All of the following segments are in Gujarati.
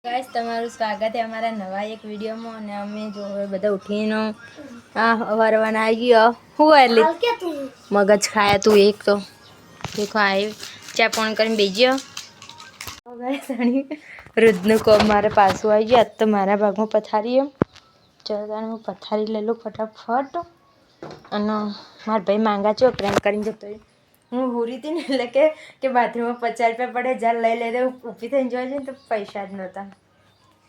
गाइस તમારું સ્વાગત છે અમારા નવા એક વિડિયોમાં અને અમે જો હવે બધા ઉઠીને વરવાના આવી ગયો હું એટલે મગજ ખાયા તું એક તો દેખો આય ચા પણ કરીને બેજ્યો ગાइस અણી રુદનું કોમ મારે પાછું આવી ગયું તો મારા ભાગમાં પથારી એમ ચલો હું પથારી લઈ લો ફટાફટ અને મારા ભાઈ માંગા છો પ્રેમ કરીને જતો હું હોરી હતી ને એટલે કે બાથરૂમમાં 50 રૂપિયા પડે જાર લઈ લે ઊભી થઈને જોવા જઈએ તો પૈસા જ નહોતા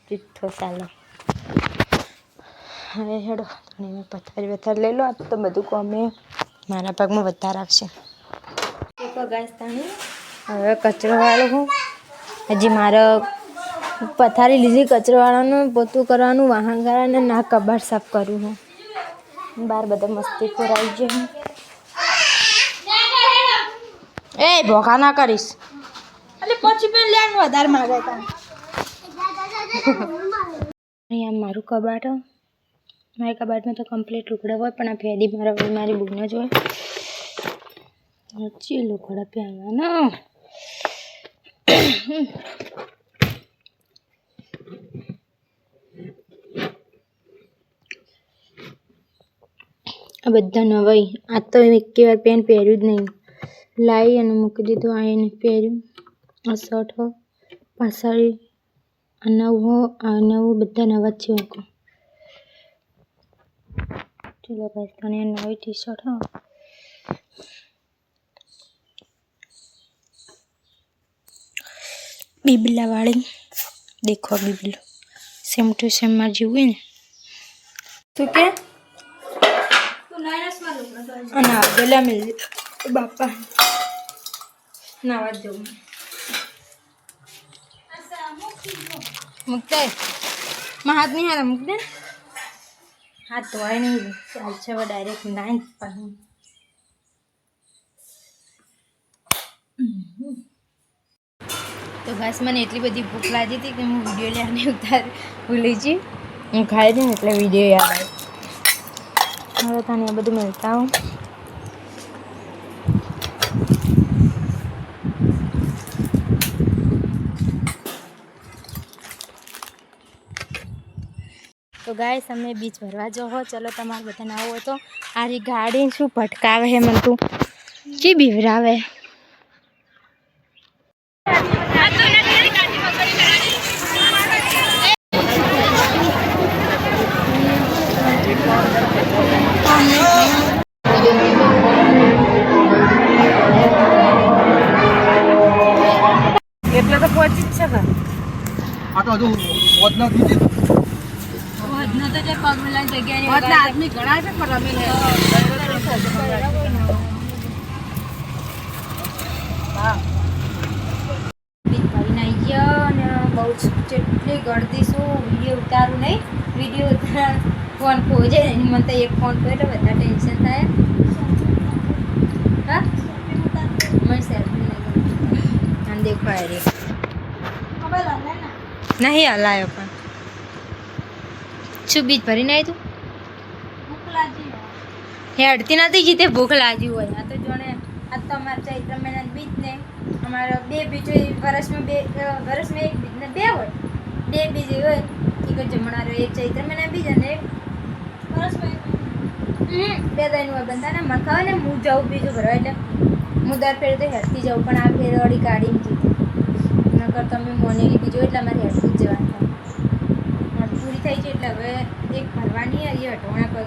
ચીઠ્ઠો ચાલો હવે હેડો મેં પથારી લઈ લો તો બધું કોમે મારા ભાગમાં વધારે આવશે તો ગાઈસ તાણી હવે કચરો વાળો હું હજી મારે પથારી લીધી કચરો વાળાનું પોતું કરવાનું વાહન કરવાનું ના કબાટ સાફ કરવું હું બહાર બધા મસ્તી ખોરાઈ જાય એ ભોખા ના કરીશ એટલે પછી પણ લેવાનું વધારે માગે તા અહીંયા મારું કબાટ મારા કબાટમાં તો કમ્પ્લીટ લુગડા હોય પણ આ ફેદી મારી બુકનો જ હોય ચી લુગડા પહેરવાના આ બધા નવાઈ આ તો એકે વાર પેન્ટ પહેર્યું જ નહીં લાવી અને મૂકી દીધું આ એને પહેર્યું આ શર્ટ હો પાછળ આ નવું બધા નવા જ છે ચલો ગાઈસ તને નવી ટી શર્ટ હો બીબલા વાળી દેખો બીબલો સેમ ટુ સેમ માં જેવું ને તું કે અને પેલા મિલ બાપા નાવા જવું મૂકતે માં હાથ નહીં હારા મૂક દે હાથ ધોવાય નહીં ચાલ છે હવે ડાયરેક્ટ નાઈ પાણી તો ઘાસ મને એટલી બધી ભૂખ લાગી હતી કે હું વિડીયો લેવાની ઉતાર ભૂલી ગઈ હું ખાઈ હતી ને એટલે વિડીયો યાદ આવ્યો હવે તને એ બધું મળતા હું તો ગાઈસ અમે બીચ ભરવા જો હો ચલો તમારે બધાને આવો તો આ ગાડી શું ભટકાવે હે મને તું કી બીવરાવે એટલે તો પહોંચી જ છે કે આ તો હજુ વધના દીધી વધનો તો જે પગલા જગ્યાએ વધના આદમી ઘણા છે પણ રમી લે હા બીજ ભાઈ નાઈ ગયો અને બહુ જેટલી ગળતી શું વિડીયો ઉતારું નહીં વિડીયો ઉતાર ફોન ખોજે એની મને તો એક ફોન કર્યો એટલે બધા ટેન્શન થાય હા મને સેલ્ફી નહીં આમ દેખો આ રે નહીં હલાયો પણ શું બીજ ભરીને આવી તું હેડતી નથી જીતે ભૂખ લાગી હોય આ તો જોણે આ તો અમારા ચૈત્ર મહિના બીજ ને અમારા બે બીજો વર્ષમાં એક બીજ ને બે હોય બે બીજ હોય એક જમણા રહ્યો એક ચૈત્ર મહિના બીજ અને એક વર્ષમાં બે ત્રણ હોય બંધાને મને ખબર ને હું જાઉં બીજું ભરવા એટલે હું દર ફેર તો હેડતી જાઉં પણ આ ફેર વળી ગાડીમાં જીતે નકર તમે મોનેલી બીજો એટલે અમારે હેડતું જ જવાનું થાય પૂરી થઈ છે એટલે હવે એક ભરવાની આવી હટવાણા પર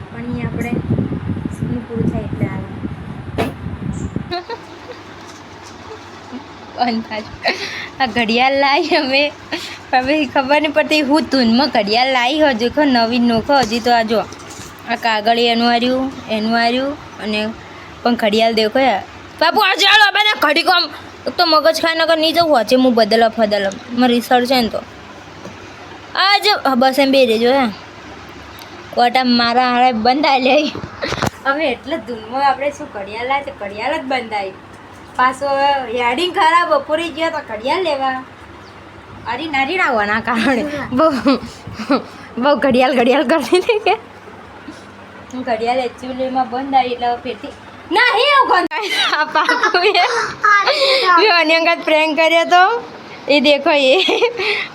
પણ એ આપણે સ્કૂલ પૂરું થાય એટલે આવે આ ઘડિયાળ લાવી અમે હવે ખબર નહીં પડતી હું ધૂનમાં ઘડિયાળ લાવી હજુ ખો નવીન નોખો હજી તો આ જો આ કાગળ એનું હાર્યું અને પણ ઘડિયાળ દેખો યાર બાપુ આ ચાલો આપણે ઘડી કોમ તો મગજ ખાઈ નગર નહીં જવું હશે હું બદલવા મારે રિસર્ચ છે ને તો આજ બસ એમ બે રેજો હે કોટા મારા હારે બંધાઈ લે હવે એટલે ધૂનમાં આપણે શું ઘડિયાળ લાવે તો ઘડિયાળ જ બંધાય પાછો હેડિંગ ખરાબ બપોરે ગયા તો ઘડિયાળ લેવા અરે નારી આવવાના કારણે બહુ ઘડિયાળ કરતી હતી કે ઘડિયાળ એકચ્યુઅલીમાં બંધ આવી એટલે ફેરથી ના હે એવું આ પાકું મેં અંગત પ્રેન્ક કર્યો તો એ દેખો એ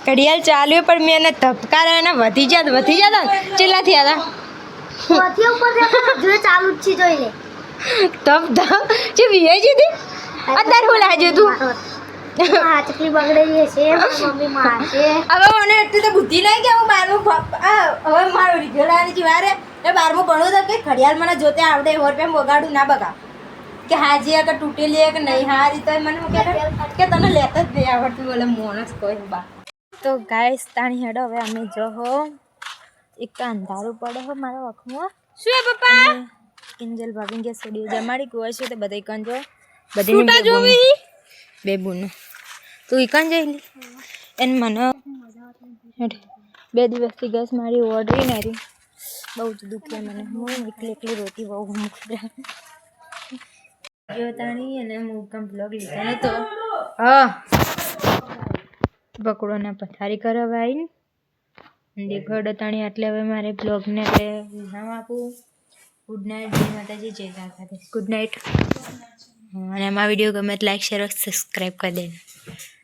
ઘડિયાળ ચાલ્યું પણ મેં એને ધબકારા એને વધી જતા કેટલા થયા હતા ચાલુ જ છે જોઈ લે ધબ જે વીઆઈ છે તે અત્યારે હું લાગ્યું તું ચકલી બગડેલી છે મમ્મી મારશે હવે મને એટલી તો બુદ્ધિ નહીં કે હું બારમું હવે મારો રિઝલ્ટ આની છે વારે એ બારમું ભણવું તો કે ઘડિયાળ મને જોતે આવડે હોર પેમ વગાડું ના બગા કે હાજી કે તૂટેલી કે નહીં હારી તો મને હું કે તને લેતા જ નહીં આવડતું બોલે મોણસ કોઈ બા તો ગાઈસ તાણી હેડો હવે અમે જો હો એક અંધારું પડે હો મારા વખમાં શું હે પપ્પા કિંજલ ભાભી કે સ્ટુડિયો જમાડી કોઈ છે તો બધા કન જો બધી બેબુનો તું ઈકન જઈ લે એને મને 2 દિવસથી ગેસ મારી ઓર્ડરી ને રી બહુ જ દુખે મને હું એકલી રોટી બહુ મૂકી જો તાણી અને હું કમ બ્લોગ લીધો નતો હા બકડોના પથારી કરવા આવીને દેખોડો તાણી એટલે હવે મારે બ્લોગને વિરામ આપું ગુડ નાઇટ જય માતાજી જય દ્વારકાધીશ ગુડ નાઇટ અને અમારા વિડીયો ગમે તો લાઈક શેર સબસ્ક્રાઈબ કરી દેજો